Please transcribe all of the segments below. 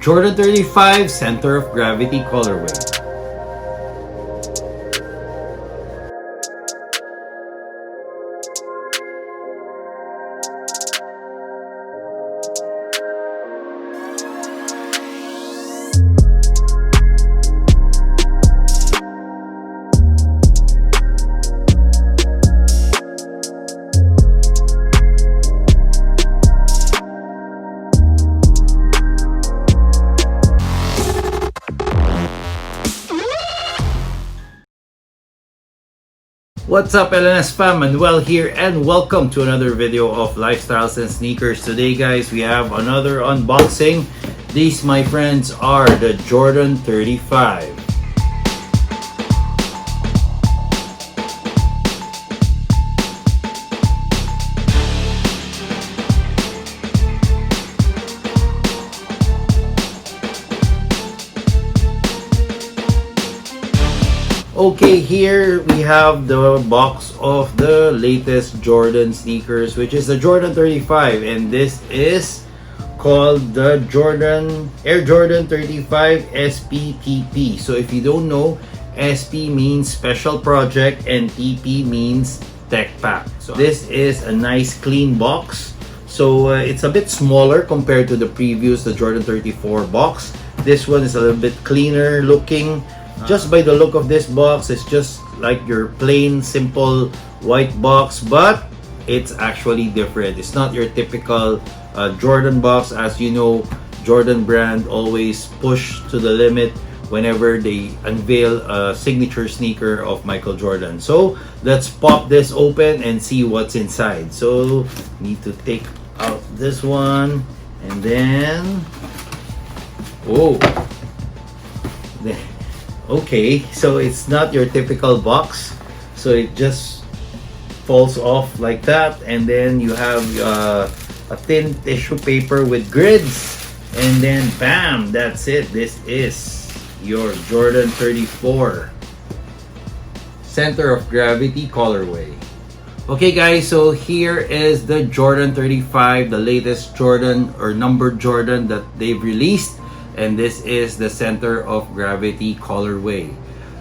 Jordan 35 Center of Gravity colorway. What's up, LNS fam? Manuel here, and welcome to another video of lifestyles and sneakers. Today guys, we have another unboxing. These, my friends, are the Jordan 35. Okay, here we have the box of the latest Jordan sneakers, which is the Jordan 35, and this is called the Air Jordan 35 SPTP. So if you don't know, SP means Special Project and TP means Tech Pack. So this is a nice clean box. So it's a bit smaller compared to the Jordan 34 box. This one is a little bit cleaner looking. Just by the look of this box, it's just like your plain, simple white box, but it's actually different. It's not your typical Jordan box. As you know, Jordan brand always push to the limit whenever they unveil a signature sneaker of Michael Jordan. So let's pop this open and see what's inside. So need to take out this one, and then okay, so it's not your typical box, so it just falls off like that, and then you have a thin tissue paper with grids, and then bam, that's it. This is your Jordan 34 Center of Gravity colorway. Okay guys, so here is the Jordan 35, the latest Jordan or numbered Jordan that they've released. And this is the Center of Gravity colorway.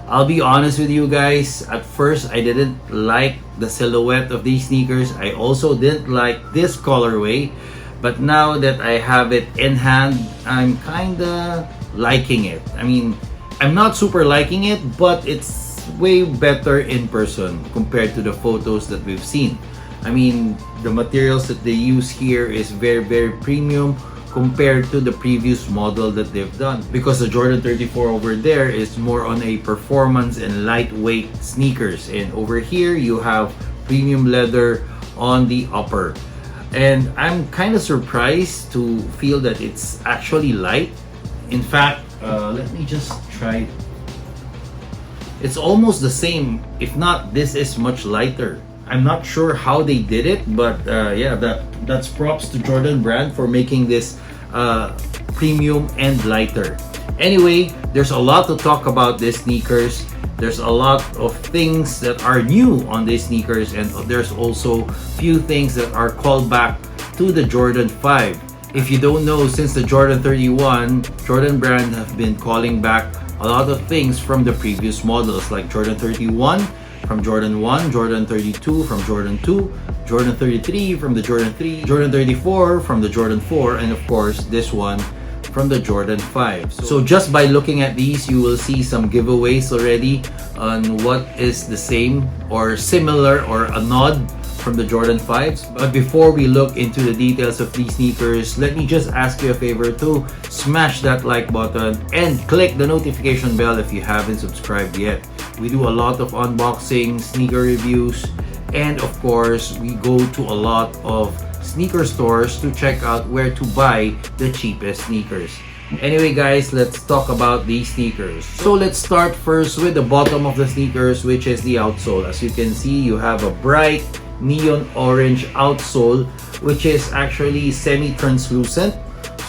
I'll be honest with you guys, at first I didn't like the silhouette of these sneakers. I also didn't like this colorway, but now that I have it in hand, I'm kinda liking it. I mean, I'm not super liking it, but it's way better in person compared to the photos that we've seen. I mean, the materials that they use here is very, very premium compared to the previous model that they've done, because the Jordan 34 over there is more on a performance and lightweight sneakers, and over here you have premium leather on the upper. And I'm kind of surprised to feel that it's actually light. In fact, let me just try. It's almost the same, if not, this is much lighter. I'm not sure how they did it, but yeah, that's props to Jordan brand for making this premium and lighter. Anyway, there's a lot to talk about these sneakers. There's a lot of things that are new on these sneakers, and there's also few things that are called back to the Jordan 5. If you don't know, since the Jordan 31, Jordan brand have been calling back a lot of things from the previous models, like Jordan 31 from Jordan 1, Jordan 32 from Jordan 2, Jordan 33 from the Jordan 3, Jordan 34 from the Jordan 4, and of course this one from the Jordan 5. So just by looking at these, you will see some giveaways already on what is the same or similar or a nod from the Jordan 5s. But before we look into the details of these sneakers, let me just ask you a favor to smash that like button and click the notification bell if you haven't subscribed yet. We do a lot of unboxing, sneaker reviews, and of course we go to a lot of sneaker stores to check out where to buy the cheapest sneakers. Anyway guys, let's talk about these sneakers. So let's start first with the bottom of the sneakers, which is the outsole. As you can see, you have a bright neon orange outsole, which is actually semi-translucent.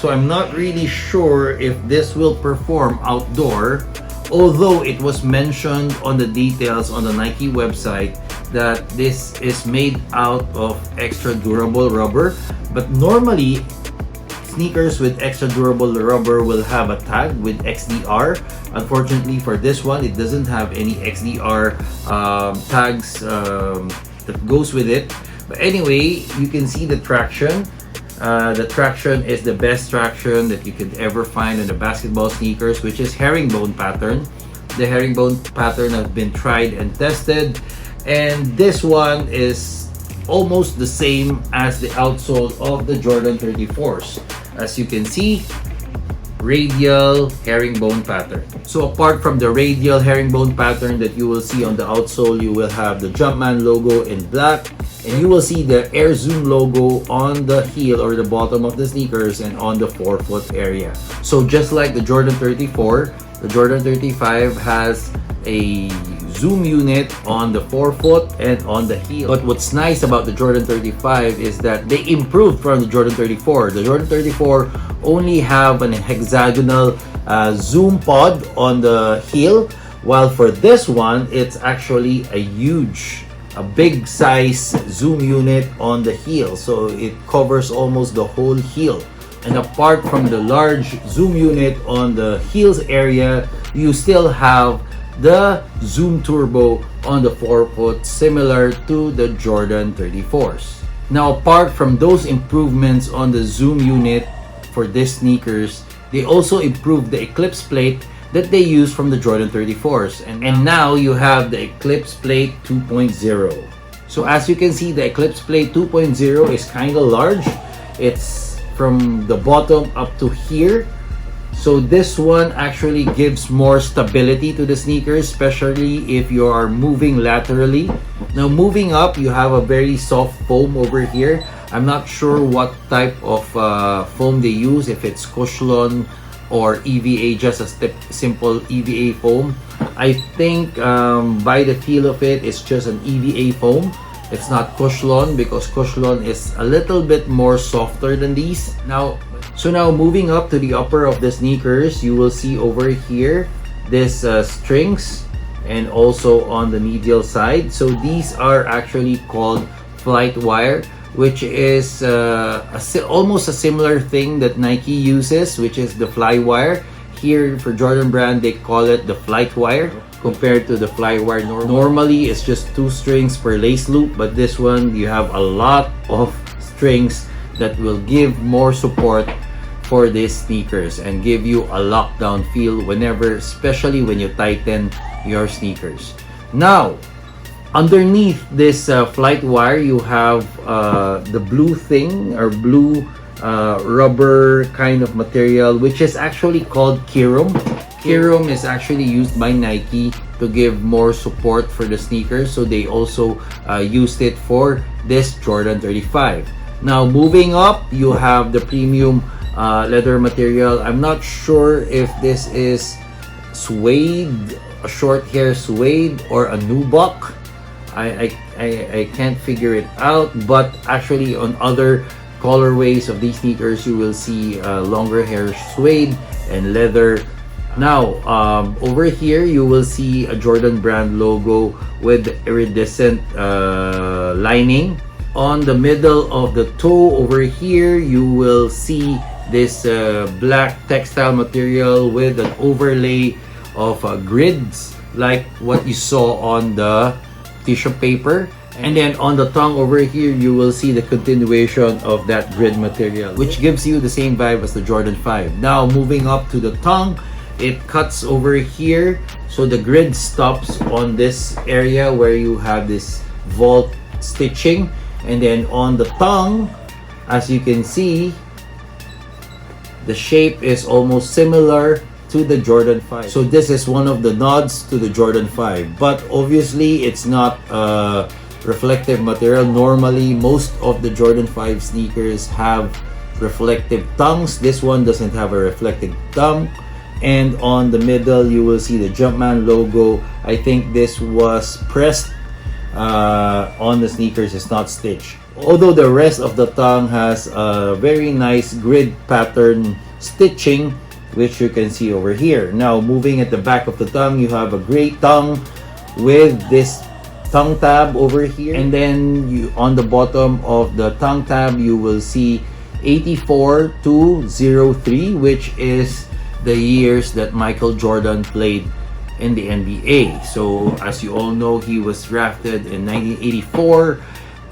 So I'm not really sure if this will perform outdoor, although it was mentioned on the details on the Nike website that this is made out of extra durable rubber, but normally Sneakers with extra durable rubber will have a tag with XDR. Unfortunately for this one, it doesn't have any XDR tags that goes with it. But anyway, you can see the traction. The traction is the best traction that you could ever find in the basketball sneakers, which is herringbone pattern. The herringbone pattern has been tried and tested, and this one is almost the same as the outsole of the Jordan 34s. As you can see, radial herringbone pattern. So apart from the radial herringbone pattern that you will see on the outsole, you will have the Jumpman logo in black, and you will see the Air Zoom logo on the heel or the bottom of the sneakers and on the forefoot area. So just like the Jordan 34, the Jordan 35 has a zoom unit on the forefoot and on the heel. But what's nice about the Jordan 35 is that they improved from the Jordan 34. The Jordan 34 only have an hexagonal zoom pod on the heel, while for this one, it's actually a big size zoom unit on the heel. So it covers almost the whole heel. And apart from the large zoom unit on the heels area, you still have the zoom turbo on the forefoot, similar to the Jordan 34s. Now, apart from those improvements on the zoom unit for these sneakers, they also improved the Eclipse Plate that they use from the Jordan 34s. And now you have the Eclipse Plate 2.0. So as you can see, the Eclipse Plate 2.0 is kind of large. It's from the bottom up to here. So this one actually gives more stability to the sneakers, especially if you are moving laterally. Now moving up, you have a very soft foam over here. I'm not sure what type of foam they use, if it's Cushlon or EVA, just a simple EVA foam. I think by the feel of it, it's just an EVA foam. It's not Cushlon, because Cushlon is a little bit more softer than these. Now moving up to the upper of the sneakers, you will see over here this strings, and also on the medial side. So these are actually called flight wire, which is almost a similar thing that Nike uses, which is the fly wire. Here for Jordan brand, they call it the flight wire, compared to the fly wire. Normally it's just 2 strings per lace loop, but this one you have a lot of strings that will give more support for these sneakers and give you a lockdown feel whenever, especially when you tighten your sneakers. Now, underneath this flight wire, you have the blue thing, or blue rubber kind of material, which is actually called Kirum. Kirum is actually used by Nike to give more support for the sneakers, so they also used it for this Jordan 35. Now moving up, you have the premium leather material. I'm not sure if this is suede, a short hair suede, or a nubuck. I can't figure it out, but actually on other colorways of these sneakers, you will see longer hair suede and leather. Now over here, you will see a Jordan brand logo with iridescent lining. On the middle of the toe over here, you will see this black textile material with an overlay of grids, like what you saw on the tissue paper. And then on the tongue over here, you will see the continuation of that grid material, which gives you the same vibe as the Jordan 5. Now moving up to the tongue, it cuts over here, so the grid stops on this area where you have this vault stitching. And then on the tongue, as you can see, the shape is almost similar to the Jordan 5. So this is one of the nods to the Jordan 5, but obviously it's not reflective material. Normally most of the Jordan 5 sneakers have reflective tongues. This one doesn't have a reflective tongue. And on the middle, you will see the Jumpman logo. I think this was pressed on the sneakers, it's not stitched. Although the rest of the tongue has a very nice grid pattern stitching, which you can see over here. Now moving at the back of the tongue, you have a gray tongue with this tongue tab over here, and then on the bottom of the tongue tab, you will see 84 to 03, which is the years that Michael Jordan played in the NBA. So as you all know, he was drafted in 1984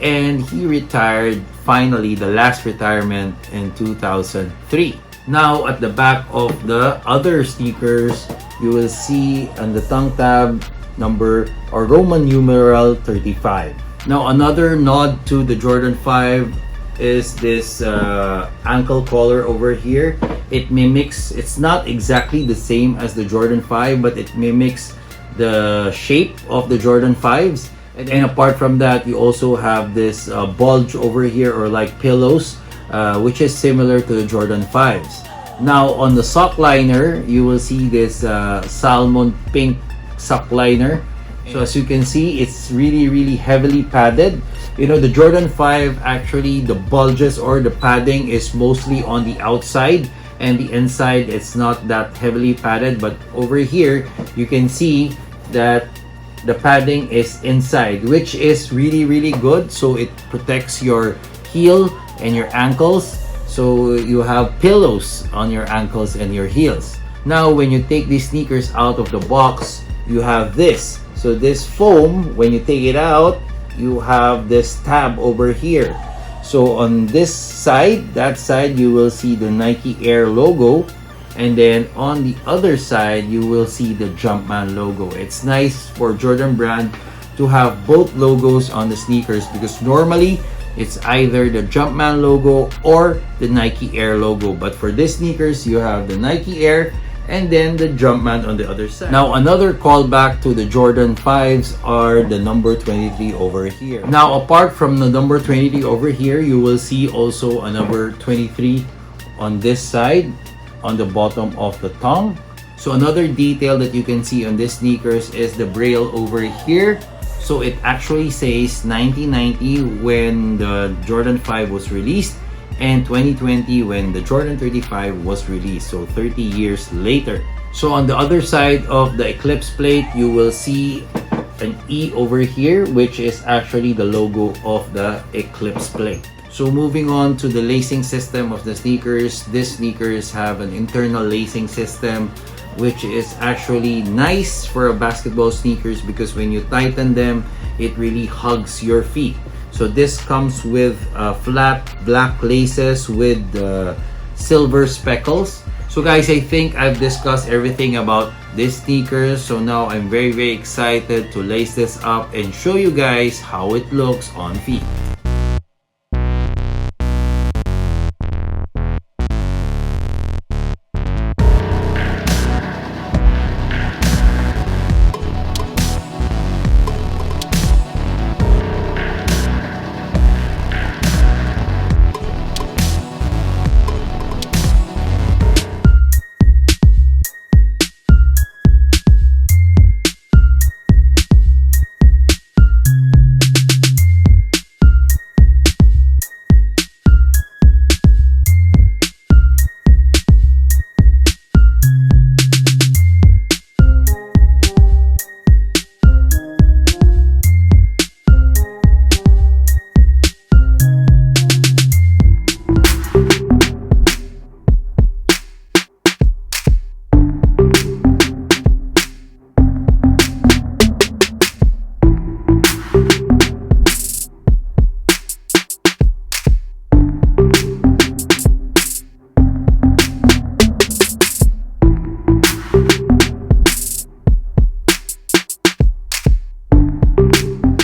and he retired finally, the last retirement in 2003. Now at the back of the other sneakers, you will see on the tongue tab number or Roman numeral 35. Now another nod to the Jordan 5 is this ankle collar over here. It mimics, it's not exactly the same as the Jordan 5, but it mimics the shape of the Jordan 5s. And apart from that, you also have this bulge over here, or like pillows, which is similar to the Jordan 5s. Now on the Sockliner, you will see this salmon pink Sockliner. So as you can see, it's really heavily padded. You know, the Jordan 5, actually the bulges or the padding is mostly on the outside, and the inside it's not that heavily padded. But over here you can see that the padding is inside, which is really good. So it protects your heel and your ankles, so you have pillows on your ankles and your heels. Now when you take these sneakers out of the box, you have this. So this foam, when you take it out, you have this tab over here. So on this side, that side, you will see the Nike Air logo, and then on the other side you will see the Jumpman logo. It's nice for Jordan brand to have both logos on the sneakers, because normally it's either the Jumpman logo or the Nike Air logo, but for these sneakers you have the Nike Air and then the Jumpman on the other side. Now another callback to the Jordan 5s are the number 23 over here. Now apart from the number 23 over here, you will see also a number 23 on this side, on the bottom of the tongue. So another detail that you can see on these sneakers is the braille over here. So it actually says 1990 when the Jordan 5 was released, and 2020 when the Jordan 35 was released, so 30 years later. So on the other side of the Eclipse Plate, you will see an E over here, which is actually the logo of the Eclipse Plate. So moving on to the lacing system of the sneakers, these sneakers have an internal lacing system, which is actually nice for a basketball sneakers, because when you tighten them, it really hugs your feet. So this comes with flat black laces with silver speckles. So guys, I think I've discussed everything about these sneakers. So now I'm very excited to lace this up and show you guys how it looks on feet.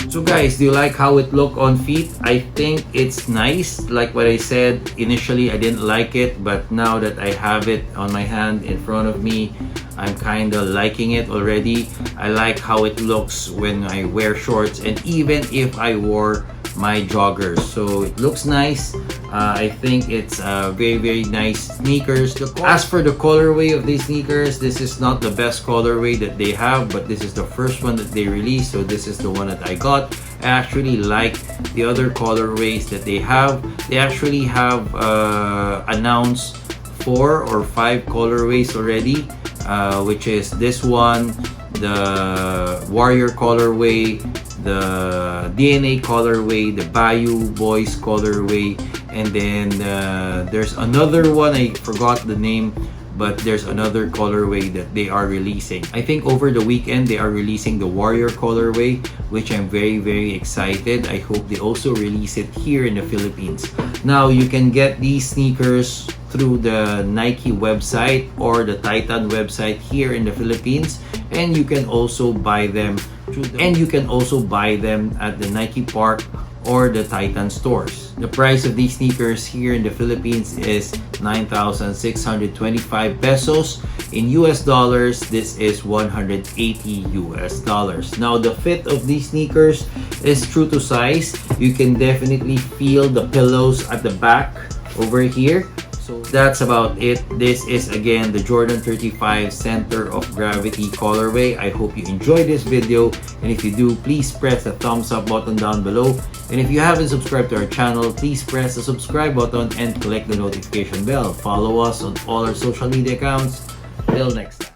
So guys, do you like how it look on feet? I think it's nice. Like what I said, initially I didn't like it, but now that I have it on my hand in front of me, I'm kind of liking it already. I like how it looks when I wear shorts, and even if I wore my joggers. So it looks nice. I think it's very nice sneakers. As for the colorway of these sneakers, this is not the best colorway that they have, but this is the first one that they released, so this is the one that I got. I actually like the other colorways that they have. They actually have announced 4 or 5 colorways already, which is this one, the Warrior colorway, the DNA colorway, the Bayou Boys colorway, And then there's another one, I forgot the name, but there's another colorway that they are releasing. I think over the weekend they are releasing the Warrior colorway, which I'm very excited. I hope they also release it here in the Philippines. Now you can get these sneakers through the Nike website or the Titan website here in the Philippines, and you can also buy them at the Nike Park or the Titan stores. The price of these sneakers here in the Philippines is 9,625 pesos. In US dollars, this is 180 US dollars. Now the fit of these sneakers is true to size. You can definitely feel the pillows at the back over here. So that's about it. This is again the Jordan 35 Center of Gravity colorway. I hope you enjoyed this video, and if you do, please press the thumbs up button down below. And if you haven't subscribed to our channel, please press the subscribe button and click the notification bell. Follow us on all our social media accounts. Till next time.